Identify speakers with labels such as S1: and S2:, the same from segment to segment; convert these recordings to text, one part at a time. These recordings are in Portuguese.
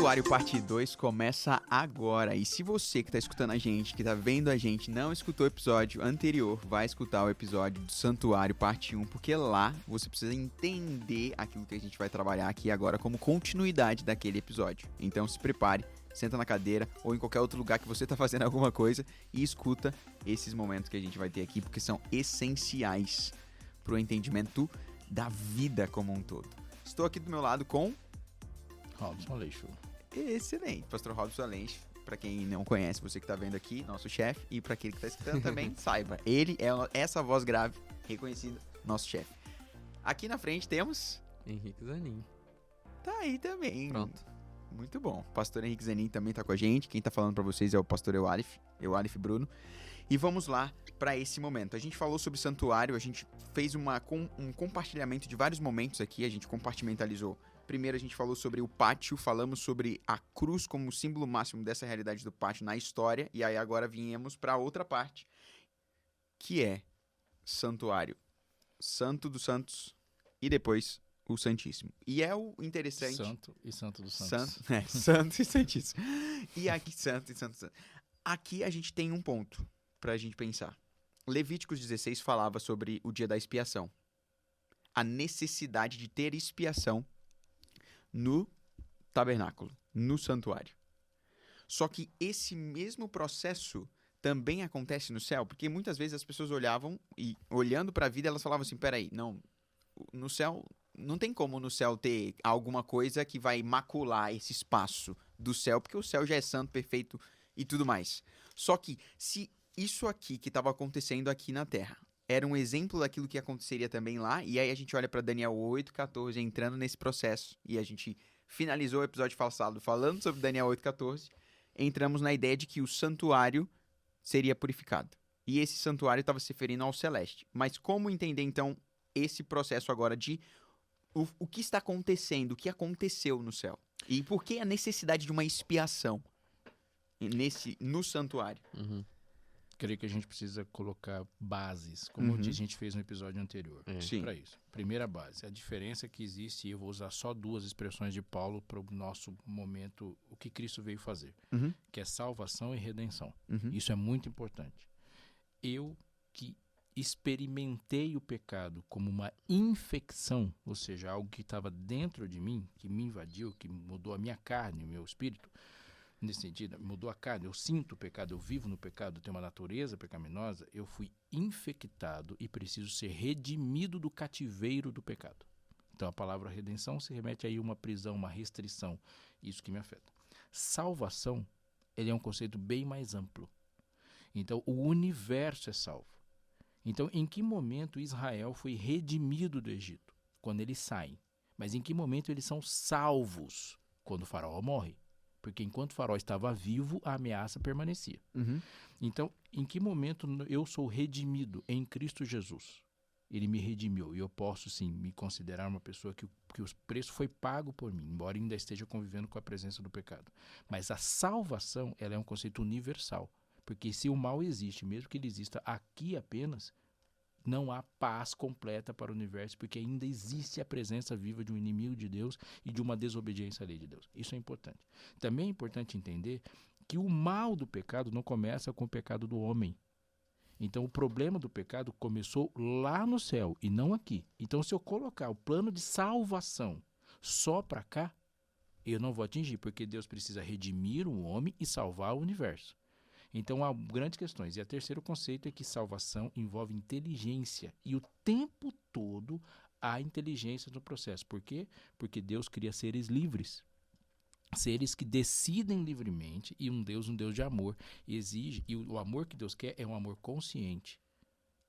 S1: Santuário Parte 2 começa agora. E se você que está escutando a gente, que está vendo a gente, não escutou o episódio anterior, vai escutar o episódio do Santuário Parte 1, porque lá você precisa entender aquilo que a gente vai trabalhar aqui agora como continuidade daquele episódio. Então se prepare, senta na cadeira ou em qualquer outro lugar que você está fazendo alguma coisa e escuta esses momentos que a gente vai ter aqui, porque são essenciais para o entendimento da vida como um todo. Estou aqui do meu lado com...
S2: Robson Aleixo.
S1: Excelente, Pastor Robson Aleixo. Para quem não conhece, você que está vendo aqui, nosso chefe. E para aquele que está escutando também, saiba. Ele é essa voz grave, reconhecida, nosso chefe. Aqui na frente temos...
S3: Henrique Zanin.
S1: Tá aí também.
S3: Pronto.
S1: Muito bom. O pastor Henrique Zanin também tá com a gente. Quem tá falando para vocês é o pastor Eualif Bruno. E vamos lá para esse momento. A gente falou sobre santuário, a gente fez um compartilhamento de vários momentos aqui, a gente compartimentalizou. Primeiro a gente falou sobre o pátio, falamos sobre a cruz como símbolo máximo dessa realidade do pátio na história, e aí agora viemos para outra parte, que é santuário, santo dos santos e depois o Santíssimo. E é o interessante...
S2: Santo e Santo dos Santos.
S1: Santo e Santíssimo. E aqui, santo e santo. Aqui a gente tem um ponto pra gente pensar. Levíticos 16 falava sobre o dia da expiação. A necessidade de ter expiação no tabernáculo, no santuário. Só que esse mesmo processo também acontece no céu, porque muitas vezes as pessoas olhavam e, olhando para a vida, elas falavam assim, peraí, não, no céu, não tem como no céu ter alguma coisa que vai macular esse espaço do céu, porque o céu já é santo, perfeito e tudo mais. Só que se isso aqui que estava acontecendo aqui na Terra era um exemplo daquilo que aconteceria também lá, e aí a gente olha para Daniel 8:14 entrando nesse processo, e a gente finalizou o episódio passado falando sobre Daniel 8:14, entramos na ideia de que o santuário seria purificado. E esse santuário estava se referindo ao celeste. Mas como entender então esse processo agora de o que está acontecendo, o que aconteceu no céu? E por que a necessidade de uma expiação no santuário?
S3: Uhum.
S2: Creio que a gente precisa colocar bases, como a gente fez no episódio anterior.
S1: Sim.
S2: Para isso. Primeira base, a diferença que existe, e eu vou usar só duas expressões de Paulo para o nosso momento, o que Cristo veio fazer, que é salvação e redenção. Isso é muito importante. Eu que experimentei o pecado como uma infecção, ou seja, algo que estava dentro de mim, que me invadiu, que mudou a minha carne, o meu espírito, nesse sentido, mudou a carne, eu sinto o pecado, eu vivo no pecado, eu tenho uma natureza pecaminosa, eu fui infectado e preciso ser redimido do cativeiro do pecado. Então a palavra redenção se remete aí a uma prisão, uma restrição, isso que me afeta. Salvação, ele é um conceito bem mais amplo. Então o universo é salvo. Então em que momento Israel foi redimido do Egito? Quando eles saem. Mas em que momento eles são salvos? Quando o faraó morre. Porque enquanto o faraó estava vivo, a ameaça permanecia. Então, em que momento eu sou redimido em Cristo Jesus? Ele me redimiu e eu posso, sim, me considerar uma pessoa que o preço foi pago por mim, embora ainda esteja convivendo com a presença do pecado. Mas a salvação, ela é um conceito universal. Porque se o mal existe, mesmo que ele exista aqui apenas, não há paz completa para o universo, porque ainda existe a presença viva de um inimigo de Deus e de uma desobediência à lei de Deus. Isso é importante. Também é importante entender que o mal do pecado não começa com o pecado do homem. Então, o problema do pecado começou lá no céu e não aqui. Então, se eu colocar o plano de salvação só para cá, eu não vou atingir, porque Deus precisa redimir o homem e salvar o universo. Então, há grandes questões. E o terceiro conceito é que salvação envolve inteligência. E o tempo todo há inteligência no processo. Por quê? Porque Deus cria seres livres. Seres que decidem livremente. E um Deus de amor, exige. E o amor que Deus quer é um amor consciente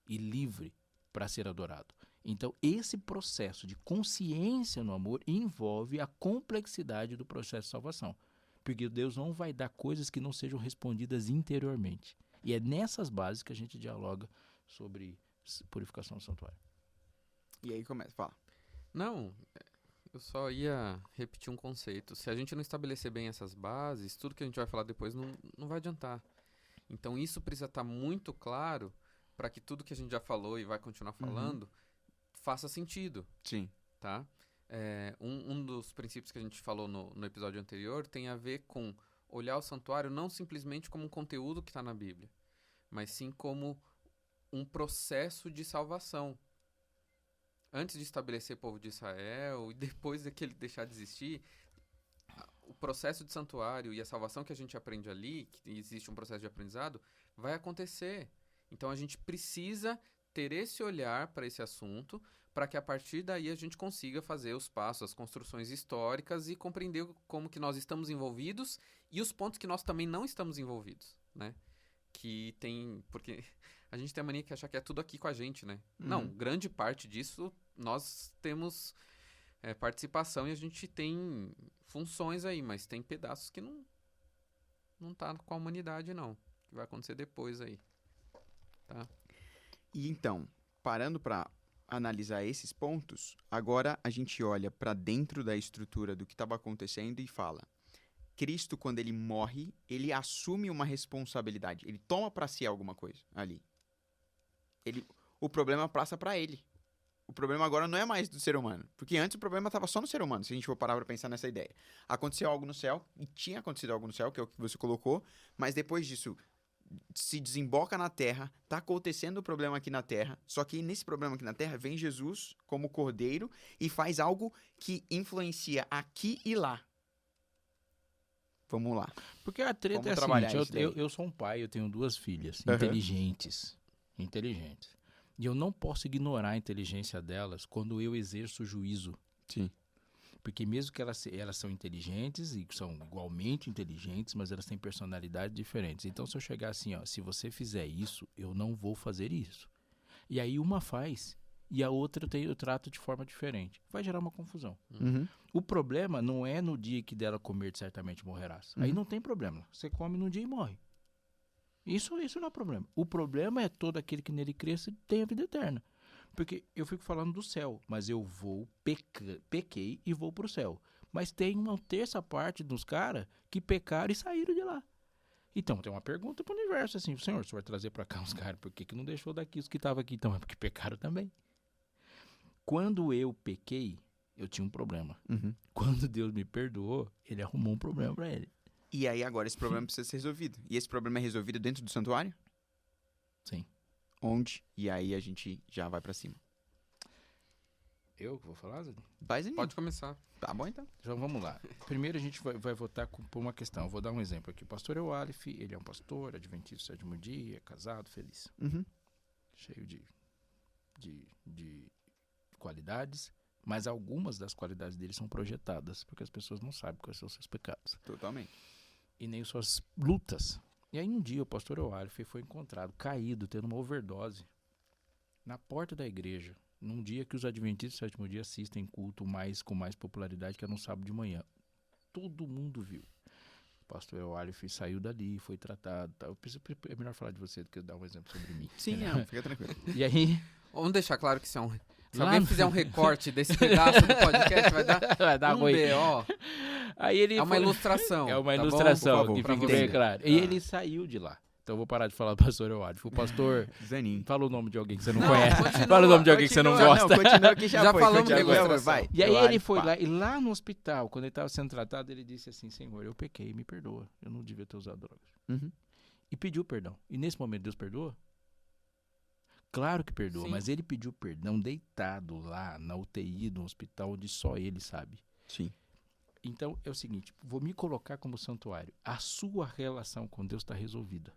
S2: e livre para ser adorado. Então, esse processo de consciência no amor envolve a complexidade do processo de salvação. Porque Deus não vai dar coisas que não sejam respondidas interiormente. E é nessas bases que a gente dialoga sobre purificação do santuário.
S1: E aí começa, fala.
S3: Não, eu só ia repetir um conceito. Se a gente não estabelecer bem essas bases, tudo que a gente vai falar depois não vai adiantar. Então isso precisa estar muito claro para que tudo que a gente já falou e vai continuar falando faça sentido.
S1: Sim.
S3: Tá? Um dos princípios que a gente falou no episódio anterior tem a ver com olhar o santuário não simplesmente como um conteúdo que está na Bíblia, mas sim como um processo de salvação. Antes de estabelecer o povo de Israel e depois de que ele deixar de existir, o processo de santuário e a salvação que a gente aprende ali, que existe um processo de aprendizado, vai acontecer. Então a gente precisa ter esse olhar para esse assunto, para que a partir daí a gente consiga fazer os passos, as construções históricas e compreender como que nós estamos envolvidos e os pontos que nós também não estamos envolvidos, né? Porque a gente tem a mania de achar que é tudo aqui com a gente, né? Não, grande parte disso nós temos participação e a gente tem funções aí, mas tem pedaços que não tá com a humanidade, não. Que vai acontecer depois aí, tá?
S1: E então, parando para analisar esses pontos, agora a gente olha para dentro da estrutura do que estava acontecendo e fala: Cristo, quando ele morre, ele assume uma responsabilidade, ele toma para si alguma coisa ali. O problema passa para ele. O problema agora não é mais do ser humano, porque antes o problema estava só no ser humano, se a gente for parar para pensar nessa ideia. Aconteceu algo no céu, e tinha acontecido algo no céu, que é o que você colocou, mas depois disso se desemboca na terra, tá acontecendo o problema aqui na terra, só que nesse problema aqui na terra vem Jesus como cordeiro e faz algo que influencia aqui e lá. Vamos lá.
S2: Porque a treta é a seguinte, eu sou um pai, eu tenho 2 filhas inteligentes. E eu não posso ignorar a inteligência delas quando eu exerço juízo.
S1: Sim.
S2: Porque mesmo que elas são inteligentes e são igualmente inteligentes, mas elas têm personalidades diferentes. Então, se eu chegar assim, ó, se você fizer isso, eu não vou fazer isso. E aí uma faz e a outra eu trato de forma diferente. Vai gerar uma confusão. O problema não é no dia que dela comer, certamente morrerás. Aí não tem problema. Você come num dia e morre. Isso não é problema. O problema é todo aquele que nele cresce e tem a vida eterna. Porque eu fico falando do céu, mas eu pequei e vou pro céu. Mas tem uma terça parte dos caras que pecaram e saíram de lá. Então, tem uma pergunta pro universo, assim, Senhor, você vai trazer para cá os caras, por que não deixou daqui os que estavam aqui? Então, é porque pecaram também. Quando eu pequei, eu tinha um problema. Quando Deus me perdoou, ele arrumou um problema para ele.
S1: E aí agora esse problema precisa ser resolvido. E esse problema é resolvido dentro do santuário?
S2: Sim.
S1: Onde? E aí a gente já vai pra cima.
S2: Eu que vou falar, Zé?
S3: Pode começar.
S1: Tá bom, então.
S2: Então vamos lá. Primeiro a gente vai votar por uma questão. Eu vou dar um exemplo aqui. O pastor Eualif, ele é um pastor, adventista do 7º dia, casado, feliz. Cheio de qualidades, mas algumas das qualidades dele são projetadas, porque as pessoas não sabem quais são os seus pecados.
S1: Totalmente.
S2: E nem suas lutas. E aí um dia o pastor Eualif foi encontrado caído, tendo uma overdose, na porta da igreja, num dia que os adventistas do 7º dia assistem culto com mais popularidade, que é no sábado de manhã. Todo mundo viu. O pastor Eualif saiu dali, foi tratado. É melhor falar de você do que dar um exemplo sobre mim.
S1: Sim, não, fica tranquilo.
S2: E aí...
S3: Vamos deixar claro que isso é um... Se alguém fizer um recorte desse pedaço do podcast, vai dar um B.O.
S2: Aí ele
S3: uma ilustração.
S2: É uma
S3: tá
S2: ilustração,
S3: bom?
S2: que
S3: Pra
S2: fique
S3: você.
S2: bem claro. E ele saiu de lá. Então eu vou parar de falar do pastor Eualif. O pastor...
S1: Zanin.
S2: Fala o nome de alguém que você não conhece.
S3: Continua,
S2: Fala o nome de alguém que você não gosta.
S1: Não, continua que já foi.
S3: falamos
S1: continua,
S3: de ilustração.
S1: vai.
S2: E aí
S1: Eualif,
S2: ele foi
S1: pá.
S2: lá, e lá no hospital, quando ele estava sendo tratado, ele disse assim, Senhor, eu pequei, me perdoa. Eu não devia ter usado drogas. E pediu perdão. E nesse momento Deus perdoa? Claro que perdoa,
S3: Sim.
S2: mas ele pediu perdão deitado lá na UTI, no hospital, onde só ele sabe.
S1: Sim.
S2: Então é o seguinte, vou me colocar como santuário. A sua relação com Deus está resolvida.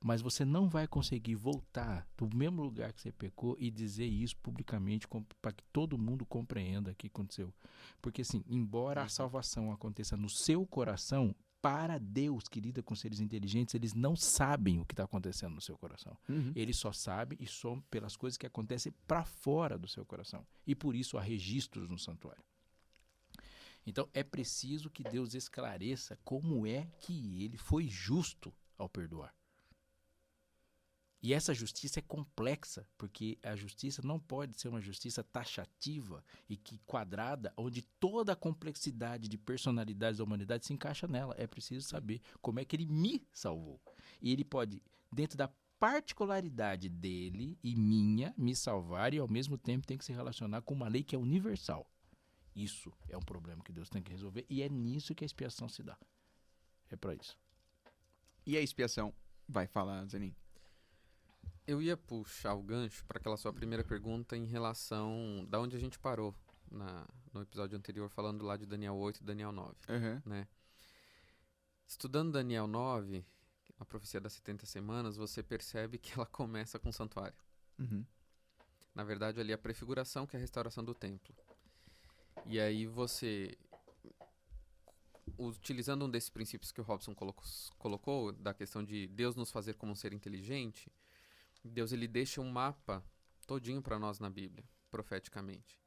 S2: Mas você não vai conseguir voltar do mesmo lugar que você pecou e dizer isso publicamente para que todo mundo compreenda o que aconteceu. Porque assim, embora a salvação aconteça no seu coração, para Deus, que lida com seres inteligentes, eles não sabem o que está acontecendo no seu coração. Eles só sabem e são pelas coisas que acontecem para fora do seu coração. E por isso há registros no santuário. Então é preciso que Deus esclareça como é que ele foi justo ao perdoar. E essa justiça é complexa, porque a justiça não pode ser uma justiça taxativa e que quadrada, onde toda a complexidade de personalidades da humanidade se encaixa nela. É preciso saber como é que ele me salvou. E ele pode, dentro da particularidade dele e minha, me salvar e ao mesmo tempo tem que se relacionar com uma lei que é universal. Isso é um problema que Deus tem que resolver e é nisso que a expiação se dá. É para isso.
S1: E a expiação? Vai falar, Zanin.
S3: Eu ia puxar o gancho para aquela sua primeira pergunta em relação da onde a gente parou no episódio anterior, falando lá de Daniel 8 e Daniel 9. Né? Estudando Daniel 9, a profecia das 70 semanas, você percebe que ela começa com o santuário. Na verdade, ali é a prefiguração, que é a restauração do templo. E aí você, utilizando um desses princípios que o Robson colocou, da questão de Deus nos fazer como um ser inteligente, Deus ele deixa um mapa todinho para nós na Bíblia, profeticamente.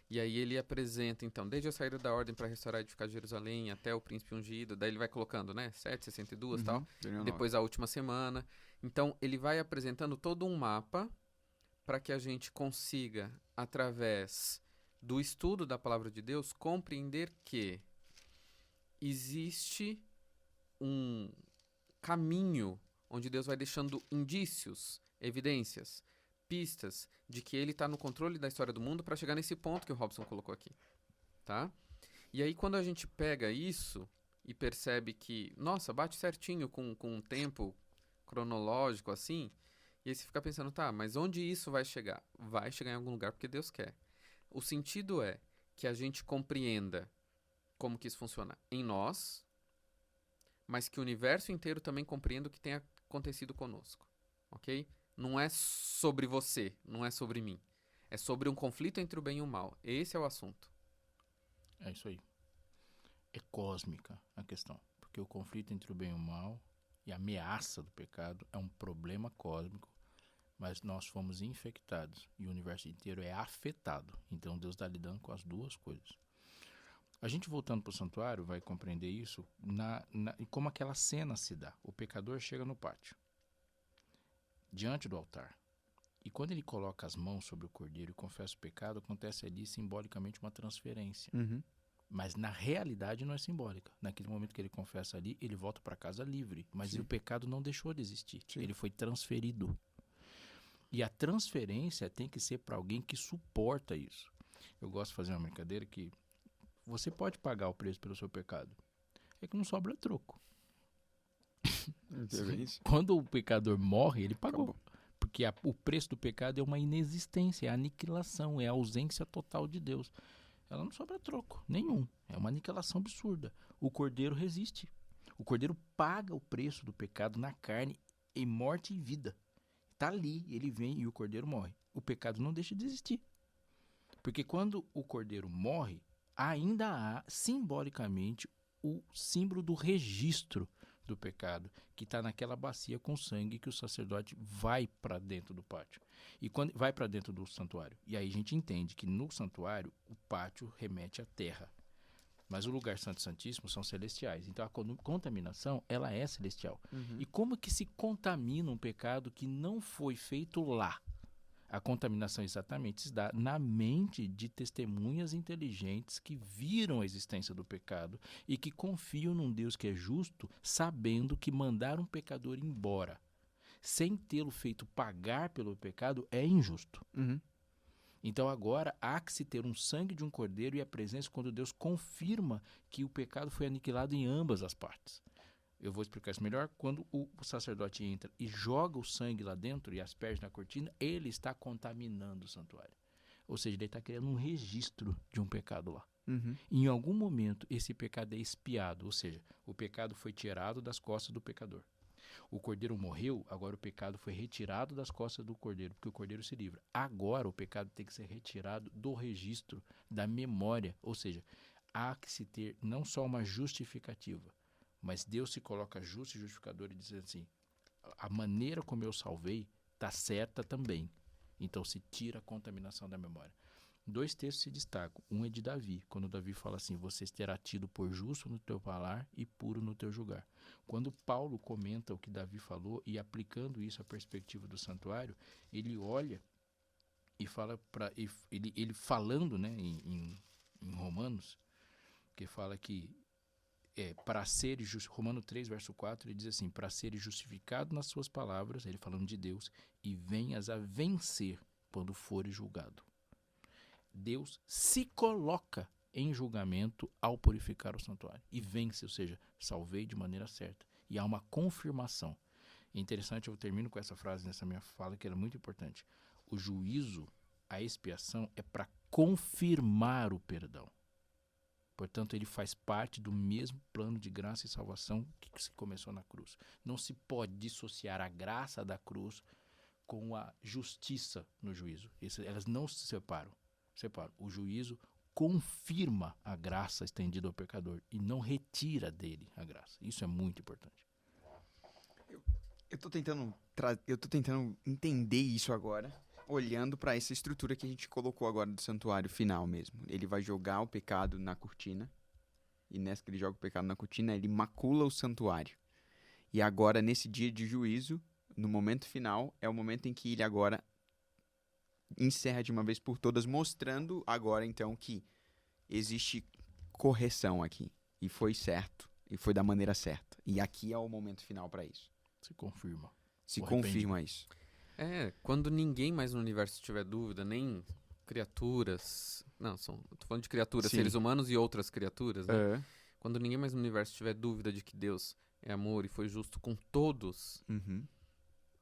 S3: E aí ele apresenta, então, desde a saída da ordem para restaurar e edificar Jerusalém até o príncipe ungido, daí ele vai colocando, né, 762 e tal, depois a última semana. Então, ele vai apresentando todo um mapa para que a gente consiga, através do estudo da palavra de Deus, compreender que existe um caminho onde Deus vai deixando indícios, evidências, pistas de que ele está no controle da história do mundo para chegar nesse ponto que o Robson colocou aqui, tá? E aí quando a gente pega isso e percebe que, nossa, bate certinho com um tempo cronológico assim, e aí você fica pensando, tá, mas onde isso vai chegar? Vai chegar em algum lugar porque Deus quer. O sentido é que a gente compreenda como que isso funciona em nós, mas que o universo inteiro também compreenda o que tem acontecido conosco, ok? Não é sobre você, não é sobre mim. É sobre um conflito entre o bem e o mal. Esse é o assunto.
S2: É isso aí. É cósmica a questão. Porque o conflito entre o bem e o mal e a ameaça do pecado é um problema cósmico, mas nós fomos infectados e o universo inteiro é afetado. Então Deus está lidando com as duas coisas. A gente voltando para o santuário vai compreender isso como aquela cena se dá. O pecador chega no pátio, diante do altar. E quando ele coloca as mãos sobre o cordeiro e confessa o pecado, acontece ali simbolicamente uma transferência. Mas na realidade não é simbólica. Naquele momento que ele confessa ali, ele volta para casa livre. Mas o pecado não deixou de existir. Ele foi transferido. E a transferência tem que ser para alguém que suporta isso. Eu gosto de fazer uma brincadeira que você pode pagar o preço pelo seu pecado. É que não sobra troco. Quando o pecador morre, ele pagou. Acabou. Porque o preço do pecado é uma inexistência, é a aniquilação, é a ausência total de Deus. Ela não sobra troco nenhum. É uma aniquilação absurda. O cordeiro resiste. O cordeiro paga o preço do pecado na carne em morte e vida. Está ali, ele vem e o cordeiro morre. O pecado não deixa de existir. Porque quando o cordeiro morre, ainda há simbolicamente o símbolo do registro do pecado, que está naquela bacia com sangue que o sacerdote vai para dentro do pátio. E quando vai para dentro do santuário. E aí a gente entende que no santuário o pátio remete à terra. Mas o lugar santo e santíssimo são celestiais. Então a contaminação, ela é celestial. E como que se contamina um pecado que não foi feito lá? A contaminação exatamente se dá na mente de testemunhas inteligentes que viram a existência do pecado e que confiam num Deus que é justo, sabendo que mandar um pecador embora sem tê-lo feito pagar pelo pecado é injusto. Então agora há que se ter um sangue de um cordeiro e a presença quando Deus confirma que o pecado foi aniquilado em ambas as partes. Eu vou explicar isso melhor. Quando o sacerdote entra e joga o sangue lá dentro e asperge na cortina, ele está contaminando o santuário. Ou seja, ele está criando um registro de um pecado lá. Em algum momento, esse pecado é expiado, ou seja, o pecado foi tirado das costas do pecador. O cordeiro morreu, agora o pecado foi retirado das costas do cordeiro, porque o cordeiro se livra. Agora o pecado tem que ser retirado do registro, da memória. Ou seja, há que se ter não só uma justificativa, mas Deus se coloca justo e justificador e diz assim, a maneira como eu salvei está certa também. Então se tira a contaminação da memória. 2 textos se destacam. Um é de Davi, quando Davi fala assim, você terá tido por justo no teu falar e puro no teu julgar. Quando Paulo comenta o que Davi falou e aplicando isso à perspectiva do santuário, ele olha e fala para ele falando, né, em Romanos, que fala que para ser Romano 3, verso 4, ele diz assim, para ser justificado nas suas palavras, ele falando de Deus, e venhas a vencer quando fores julgado. Deus se coloca em julgamento ao purificar o santuário. E vence, ou seja, salvei de maneira certa. E há uma confirmação. É interessante, eu termino com essa frase nessa minha fala, que era muito importante. O juízo, a expiação, é para confirmar o perdão. Portanto, ele faz parte do mesmo plano de graça e salvação que se começou na cruz. Não se pode dissociar a graça da cruz com a justiça no juízo. Elas não se separam. O juízo confirma a graça estendida ao pecador e não retira dele a graça. Isso é muito importante.
S1: Eu tô tentando entender isso agora, olhando para essa estrutura que a gente colocou agora do santuário final mesmo. Ele vai jogar o pecado na cortina, e nessa que ele joga o pecado na cortina, ele macula o santuário. E agora, nesse dia de juízo, no momento final, é o momento em que ele agora encerra de uma vez por todas, mostrando agora, então, que existe correção aqui. E foi certo. E foi da maneira certa. E aqui é o momento final para isso.
S2: Se confirma.
S1: Se confirma isso.
S3: Quando ninguém mais no universo tiver dúvida, nem criaturas... Não, tô falando de criaturas,
S1: Sim.
S3: seres humanos e outras criaturas, né? Quando ninguém mais no universo tiver dúvida de que Deus é amor e foi justo com todos...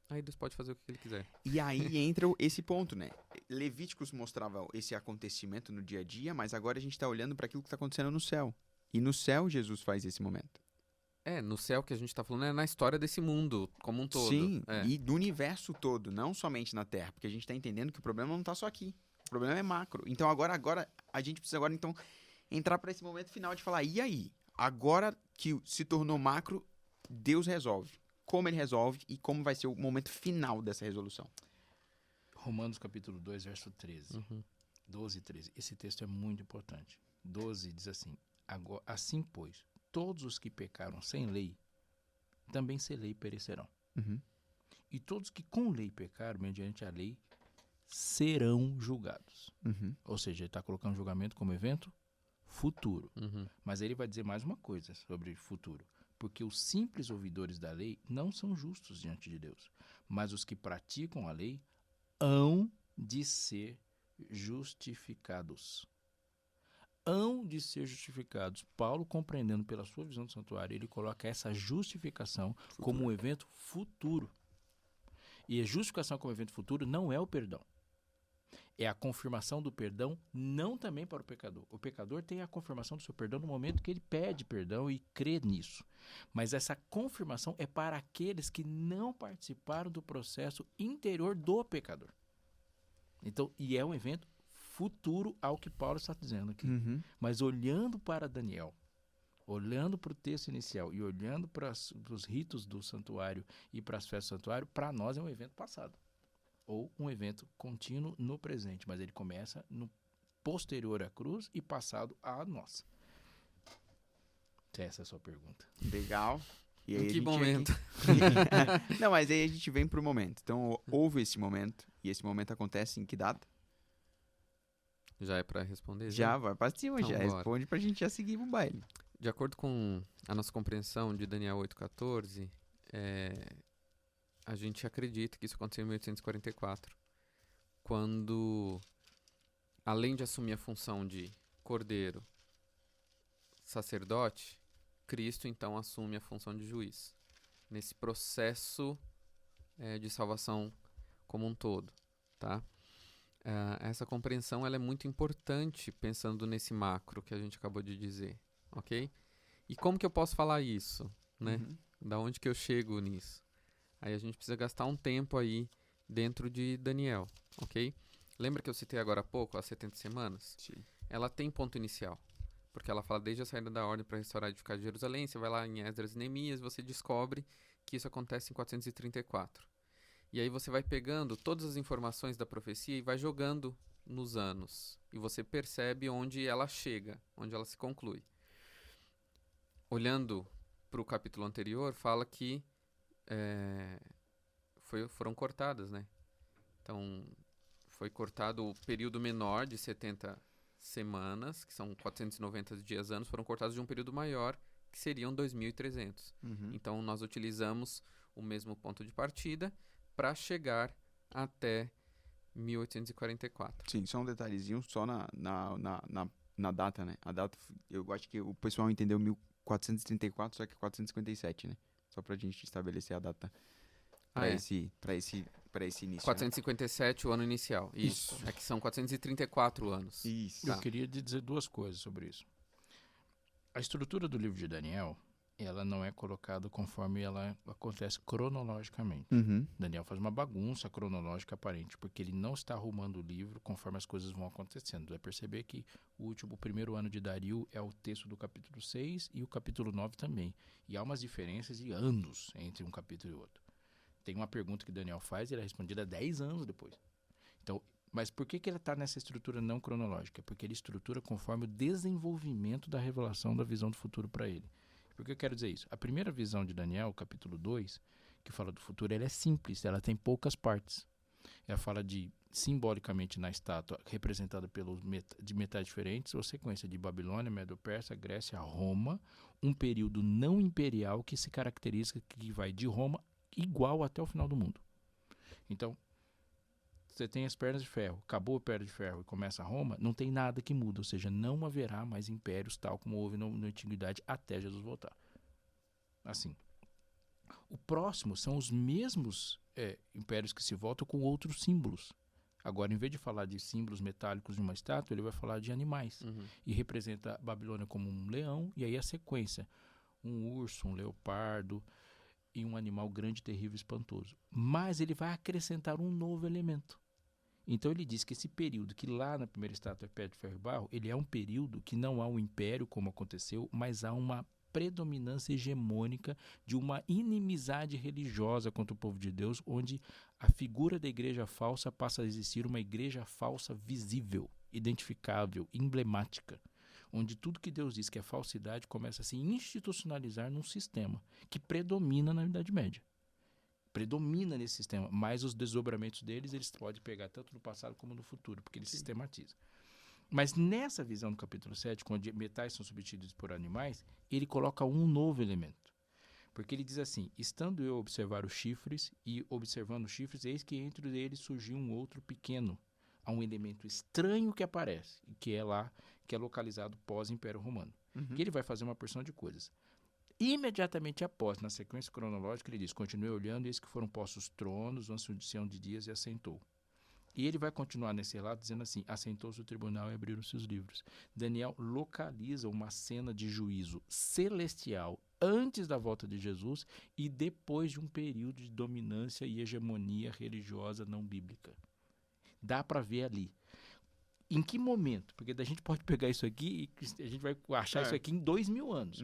S3: Aí Deus pode fazer o que ele quiser.
S1: E aí entra esse ponto, né? Levíticos mostrava esse acontecimento no dia a dia, mas agora a gente está olhando para aquilo que está acontecendo no céu. E no céu Jesus faz esse momento.
S3: No céu que a gente está falando é na história desse mundo como um todo.
S1: Sim, e do universo todo, não somente na Terra. Porque a gente está entendendo que o problema não está só aqui. O problema é macro. Então agora a gente precisa agora então entrar para esse momento final de falar, e aí? Agora que se tornou macro, Deus resolve. Como ele resolve e como vai ser o momento final dessa resolução.
S2: Romanos capítulo 2, verso 13. 12 e 13. Esse texto é muito importante. 12 diz assim: agora, assim, pois, todos os que pecaram sem lei, também sem lei perecerão. E todos que com lei pecaram, mediante a lei, serão julgados. Ou seja, ele está colocando julgamento como evento futuro. Mas aí ele vai dizer mais uma coisa sobre futuro. Porque os simples ouvidores da lei não são justos diante de Deus, mas os que praticam a lei hão de ser justificados. Hão de ser justificados. Paulo, compreendendo pela sua visão do santuário, ele coloca essa justificação como um evento futuro. E a justificação como evento futuro não é o perdão. É a confirmação do perdão, não também para o pecador. O pecador tem a confirmação do seu perdão no momento que ele pede perdão e crê nisso. Mas essa confirmação é para aqueles que não participaram do processo interior do pecador. Então, e é um evento futuro ao que Paulo está dizendo aqui. Mas olhando para Daniel, olhando para o texto inicial e olhando para os ritos do santuário e para as festas do santuário, para nós é um evento passado. Ou um evento contínuo no presente, mas ele começa no posterior à cruz e passado à nossa. Essa é a sua pergunta.
S1: Legal. E aí
S3: em que momento?
S1: Não, mas aí a gente vem pro momento. Então, houve esse momento, e esse momento acontece em que data?
S3: Já é para responder?
S1: Já, vai pra cima,
S3: Então,
S1: já
S3: bora.
S1: responde pra gente já seguir pro baile.
S3: De acordo com a nossa compreensão de Daniel 8,14, a gente acredita que isso aconteceu em 1844, quando, além de assumir a função de cordeiro, sacerdote, Cristo então assume a função de juiz, nesse processo de salvação como um todo, tá? Essa compreensão ela é muito importante pensando nesse macro que a gente acabou de dizer, ok? E como que eu posso falar isso, né? Da onde que eu chego nisso? Aí a gente precisa gastar um tempo aí dentro de Daniel, ok? Lembra que eu citei agora há pouco, as 70 semanas?
S1: Sim.
S3: Ela tem ponto inicial, porque ela fala desde a saída da ordem para restaurar e edificar Jerusalém, você vai lá em Esdras e Neemias, você descobre que isso acontece em 434. E aí você vai pegando todas as informações da profecia e vai jogando nos anos. E você percebe onde ela chega, onde ela se conclui. Olhando para o capítulo anterior, fala que foram cortadas, né? Então, foi cortado o período menor de 70 semanas, que são 490 dias anos, foram cortados de um período maior, que seriam 2.300. Então, nós utilizamos o mesmo ponto de partida para chegar até 1844.
S1: Sim, só um detalhezinho, só na data, né? A data, eu acho que o pessoal entendeu 1434, só que é 457, né? Só pra gente estabelecer a data pra esse início.
S3: 457, o ano inicial. Isso. É que são 434 anos.
S1: Isso.
S2: Eu queria dizer duas coisas sobre isso. A estrutura do livro de Daniel, ela não é colocada conforme ela acontece cronologicamente. Daniel faz uma bagunça cronológica aparente, porque ele não está arrumando o livro conforme as coisas vão acontecendo. Vai perceber que o primeiro ano de Dario é o texto do capítulo 6 e o capítulo 9 também. E há umas diferenças de anos entre um capítulo e outro. Tem uma pergunta que Daniel faz e ela é respondida 10 anos depois. Então, mas por que ele está nessa estrutura não cronológica? Porque ele estrutura conforme o desenvolvimento da revelação da visão do futuro para ele. Por que eu quero dizer isso? A primeira visão de Daniel, capítulo 2, que fala do futuro, ela é simples, ela tem poucas partes. Ela fala simbolicamente na estátua, representada de metais diferentes, ou sequência de Babilônia, Medo-Persa, Grécia, Roma, um período não imperial que se caracteriza, que vai de Roma igual até o final do mundo. Então, você tem as pernas de ferro, acabou a perna de ferro e começa Roma, não tem nada que muda, ou seja, não haverá mais impérios tal como houve na antiguidade até Jesus voltar. Assim. O próximo são os mesmos impérios que se voltam com outros símbolos. Agora, em vez de falar de símbolos metálicos de uma estátua, ele vai falar de animais. E representa a Babilônia como um leão, e aí a sequência. Um urso, um leopardo e um animal grande, terrível, espantoso. Mas ele vai acrescentar um novo elemento. Então ele diz que esse período, que lá na primeira estátua é pedra de ferro e barro, ele é um período que não há um império como aconteceu, mas há uma predominância hegemônica de uma inimizade religiosa contra o povo de Deus, onde a figura da igreja falsa passa a existir uma igreja falsa visível, identificável, emblemática, onde tudo que Deus diz que é falsidade começa a se institucionalizar num sistema que predomina na Idade Média. Predomina nesse sistema, mas os desdobramentos deles, eles podem pegar tanto no passado como no futuro, porque ele sistematiza. Mas nessa visão do capítulo 7, quando metais são substituídos por animais, ele coloca um novo elemento. Porque ele diz assim, estando eu a observar os chifres, e observando os chifres, eis que entre eles surgiu um outro pequeno. Há um elemento estranho que aparece, que é lá, que é localizado pós-Império Romano. Que ele vai fazer uma porção de coisas. Imediatamente após, na sequência cronológica, ele diz, continuei olhando, eis que foram postos tronos, uma sucessão de dias e assentou. E ele vai continuar nesse relato dizendo assim, assentou-se o tribunal e abriram-se os livros. Daniel localiza uma cena de juízo celestial antes da volta de Jesus e depois de um período de dominância e hegemonia religiosa não bíblica. Dá para ver ali. Em que momento? Porque a gente pode pegar isso aqui e a gente vai achar isso aqui em 2000 anos.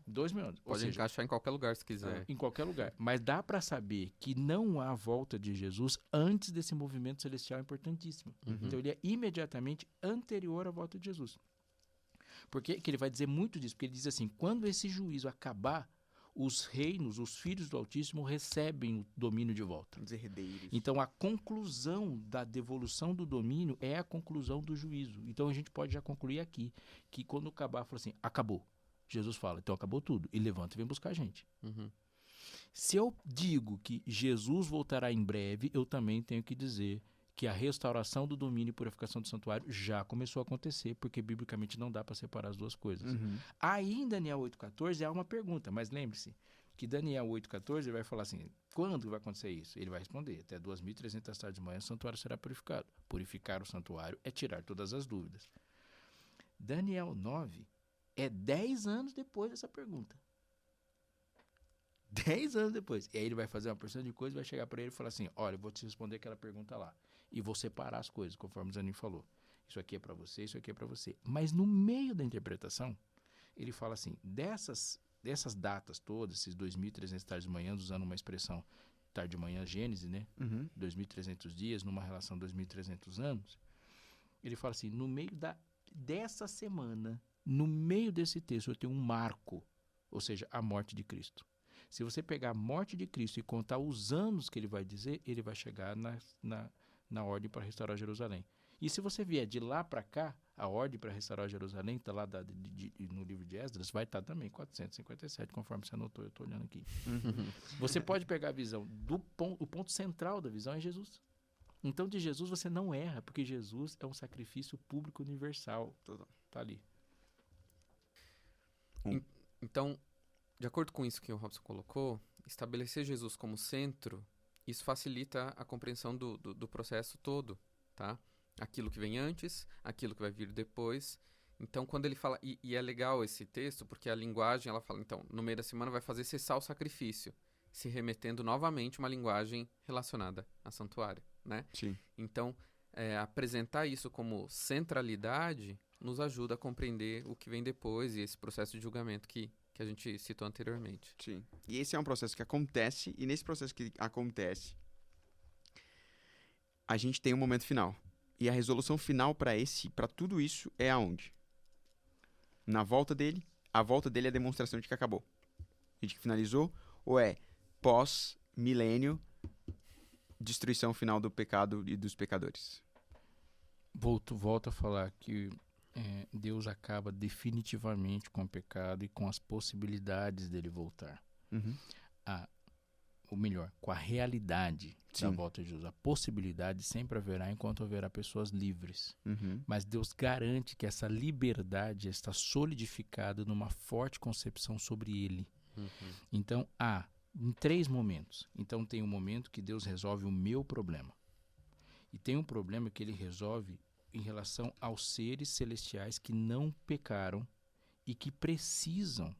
S2: 2000 anos.
S3: Pode encaixar em qualquer lugar se quiser.
S2: Em qualquer lugar. Mas dá para saber que não há volta de Jesus antes desse movimento celestial importantíssimo. Então ele é imediatamente anterior à volta de Jesus. Porque que ele vai dizer muito disso? Porque ele diz assim, quando esse juízo acabar, os reinos, os filhos do Altíssimo recebem o domínio de volta.
S1: Os herdeiros.
S2: Então a conclusão da devolução do domínio é a conclusão do juízo. Então a gente pode já concluir aqui, que quando acabar, fala assim, acabou. Jesus fala, então acabou tudo, e levanta e vem buscar a gente. Se eu digo que Jesus voltará em breve, eu também tenho que dizer que a restauração do domínio e purificação do santuário já começou a acontecer, porque biblicamente não dá para separar as duas coisas. Aí em Daniel 8,14 há uma pergunta, mas lembre-se que Daniel 8,14 vai falar assim, quando vai acontecer isso? Ele vai responder, até 2.300 tardes de manhã o santuário será purificado. Purificar o santuário é tirar todas as dúvidas. Daniel 9 é 10 anos depois dessa pergunta. 10 anos depois. E aí ele vai fazer uma porção de coisas, vai chegar para ele e falar assim, olha, eu vou te responder aquela pergunta lá. E vou separar as coisas, conforme o Zanin falou. Isso aqui é para você, isso aqui é para você. Mas no meio da interpretação, ele fala assim, dessas datas todas, esses 2.300 tardes de manhã, usando uma expressão tarde de manhã, Gênesis, né? 2.300 dias, numa relação 2.300 anos. Ele fala assim, no meio dessa semana, no meio desse texto, eu tenho um marco, ou seja, a morte de Cristo. Se você pegar a morte de Cristo e contar os anos que ele vai dizer, ele vai chegar na ordem para restaurar Jerusalém. E se você vier de lá para cá, a ordem para restaurar Jerusalém, está lá no livro de Esdras, vai estar também 457, conforme você anotou, eu estou olhando aqui. Você pode pegar a visão, o ponto central da visão é Jesus. Então de Jesus você não erra, porque Jesus é um sacrifício público universal. tá ali.
S3: Então, de acordo com isso que o Robson colocou, estabelecer Jesus como centro, isso facilita a compreensão do processo todo, tá? Aquilo que vem antes, aquilo que vai vir depois. Então, quando ele fala... E é legal esse texto, porque a linguagem, ela fala, então, no meio da semana vai fazer cessar o sacrifício, se remetendo novamente a uma linguagem relacionada a santuário, né?
S1: Sim.
S3: Então, apresentar isso como centralidade nos ajuda a compreender o que vem depois e esse processo de julgamento que a gente citou anteriormente.
S1: Sim. E esse é um processo que acontece, e nesse processo que acontece, a gente tem um momento final. E a resolução final para tudo isso é aonde? Na volta dele. A volta dele é a demonstração de que acabou. A gente finalizou, ou é pós-milênio, destruição final do pecado e dos pecadores?
S2: Volto a falar que Deus acaba definitivamente com o pecado e com as possibilidades dele voltar.
S1: Uhum.
S2: Ou melhor, com a realidade
S1: Sim.
S2: da volta de Jesus. A possibilidade sempre haverá enquanto haverá pessoas livres.
S1: Uhum.
S2: Mas Deus garante que essa liberdade está solidificada numa forte concepção sobre ele.
S3: Uhum.
S2: Então, em 3 momentos. Então, tem um momento que Deus resolve o meu problema. E tem um problema que ele resolve em relação aos seres celestiais que não pecaram e que precisam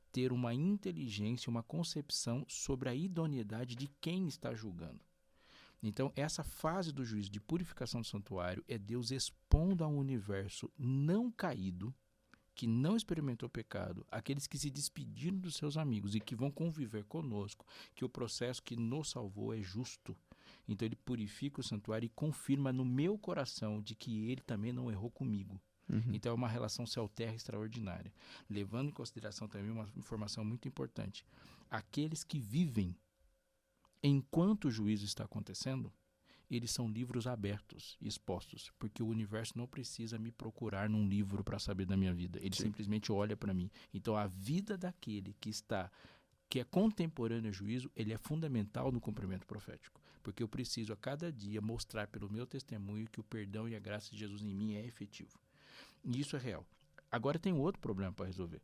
S2: ter uma inteligência, uma concepção sobre a idoneidade de quem está julgando. Então, essa fase do juízo de purificação do santuário é Deus expondo ao universo não caído, que não experimentou pecado, aqueles que se despediram dos seus amigos e que vão conviver conosco, que o processo que nos salvou é justo. Então ele purifica o santuário e confirma no meu coração de que ele também não errou comigo.
S1: Uhum.
S2: Então é uma relação céu-terra extraordinária. Levando em consideração também uma informação muito importante. Aqueles que vivem enquanto o juízo está acontecendo, eles são livros abertos e expostos, porque o universo não precisa me procurar num livro para saber da minha vida. Ele simplesmente olha para mim. Então a vida daquele que é contemporâneo ao juízo, ele é fundamental no cumprimento profético. Porque eu preciso a cada dia mostrar pelo meu testemunho que o perdão e a graça de Jesus em mim é efetivo. E isso é real. Agora tem outro problema para resolver.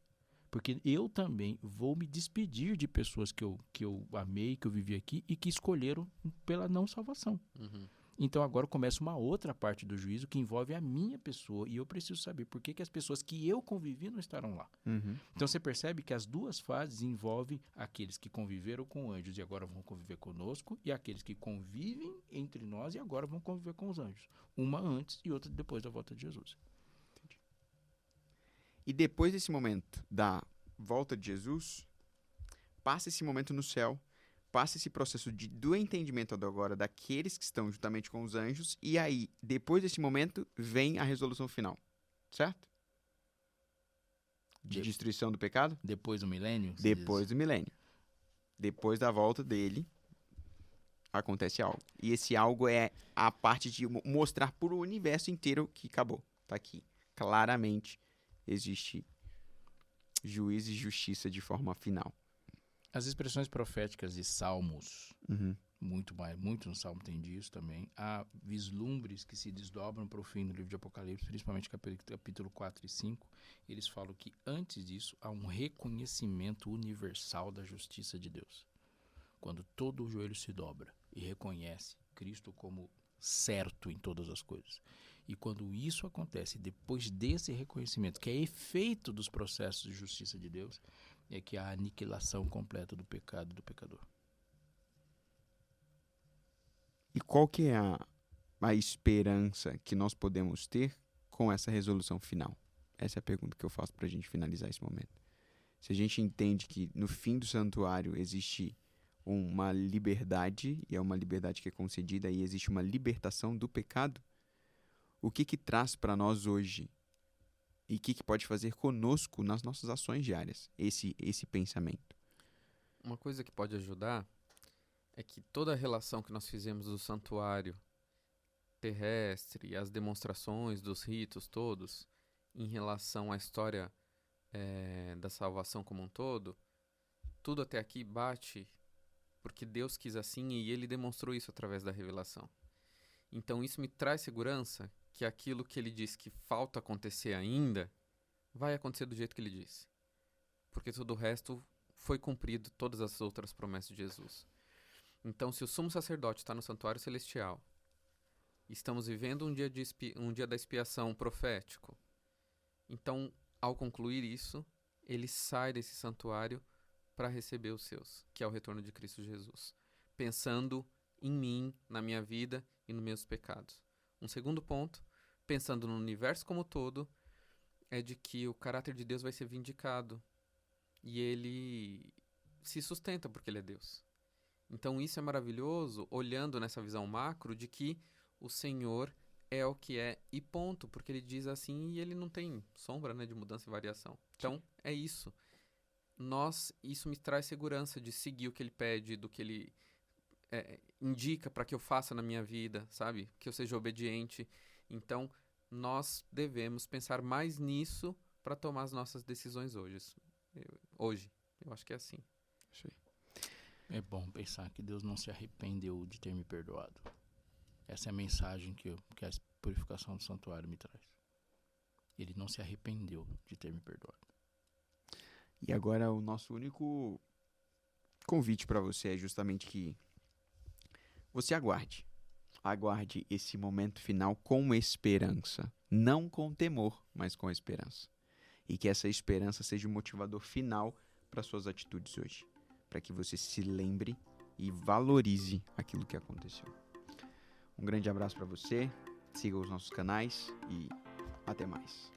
S2: Porque eu também vou me despedir de pessoas que eu amei, que eu vivi aqui e que escolheram pela não salvação.
S3: Uhum.
S2: Então agora começa uma outra parte do juízo que envolve a minha pessoa e eu preciso saber por que as pessoas que eu convivi não estarão lá.
S1: Uhum.
S2: Então você percebe que as duas fases envolvem aqueles que conviveram com anjos e agora vão conviver conosco e aqueles que convivem entre nós e agora vão conviver com os anjos. Uma antes e outra depois da volta de Jesus.
S1: Entendi. E depois desse momento da volta de Jesus, passa esse momento no céu, passa esse processo do entendimento agora daqueles que estão juntamente com os anjos, e aí, depois desse momento, vem a resolução final, certo? De destruição do pecado?
S2: Depois do milênio?
S1: Depois do milênio. Depois da volta dele, acontece algo. E esse algo é a parte de mostrar para o universo inteiro que acabou. Tá aqui. Claramente existe juízo e justiça de forma final.
S2: As expressões proféticas de Salmos, muito no Salmo tem disso também. Há vislumbres que se desdobram para o fim do livro de Apocalipse, principalmente capítulo 4 e 5. Eles falam que antes disso há um reconhecimento universal da justiça de Deus. Quando todo o joelho se dobra e reconhece Cristo como certo em todas as coisas. E quando isso acontece, depois desse reconhecimento, que é efeito dos processos de justiça de Deus, é que há a aniquilação completa do pecado e do pecador.
S1: E qual que é a esperança que nós podemos ter com essa resolução final? Essa é a pergunta que eu faço para a gente finalizar esse momento. Se a gente entende que no fim do santuário existe uma liberdade, e é uma liberdade que é concedida, e existe uma libertação do pecado, o que traz para nós hoje? E o que pode fazer conosco nas nossas ações diárias, esse pensamento?
S3: Uma coisa que pode ajudar é que toda a relação que nós fizemos do santuário terrestre, as demonstrações dos ritos todos, em relação à história da salvação como um todo, tudo até aqui bate porque Deus quis assim e Ele demonstrou isso através da revelação. Então isso me traz segurança que aquilo que ele disse que falta acontecer ainda, vai acontecer do jeito que ele disse. Porque todo o resto foi cumprido, todas as outras promessas de Jesus. Então, se o sumo sacerdote está no santuário celestial, estamos vivendo um dia da expiação profético, então, ao concluir isso, ele sai desse santuário para receber os seus, que é o retorno de Cristo Jesus, pensando em mim, na minha vida e nos meus pecados. Um segundo ponto, pensando no universo como todo, é de que o caráter de Deus vai ser vindicado e ele se sustenta porque ele é Deus. Então isso é maravilhoso, olhando nessa visão macro de que o Senhor é o que é e ponto, porque ele diz assim e ele não tem sombra, né, de mudança e variação. Então é isso. Isso me traz segurança de seguir o que ele pede, do que ele indica para que eu faça na minha vida, sabe? Que eu seja obediente. Então nós devemos pensar mais nisso para tomar as nossas decisões hoje. Eu acho que é assim.
S2: É bom pensar que Deus não se arrependeu de ter me perdoado. Essa é a mensagem que a purificação do santuário me traz. Ele não se arrependeu de ter me perdoado.
S1: E agora o nosso único convite para você é justamente que você aguarde. Aguarde esse momento final com esperança. Não com temor, mas com esperança. E que essa esperança seja o motivador final para suas atitudes hoje. Para que você se lembre e valorize aquilo que aconteceu. Um grande abraço para você, siga os nossos canais e até mais.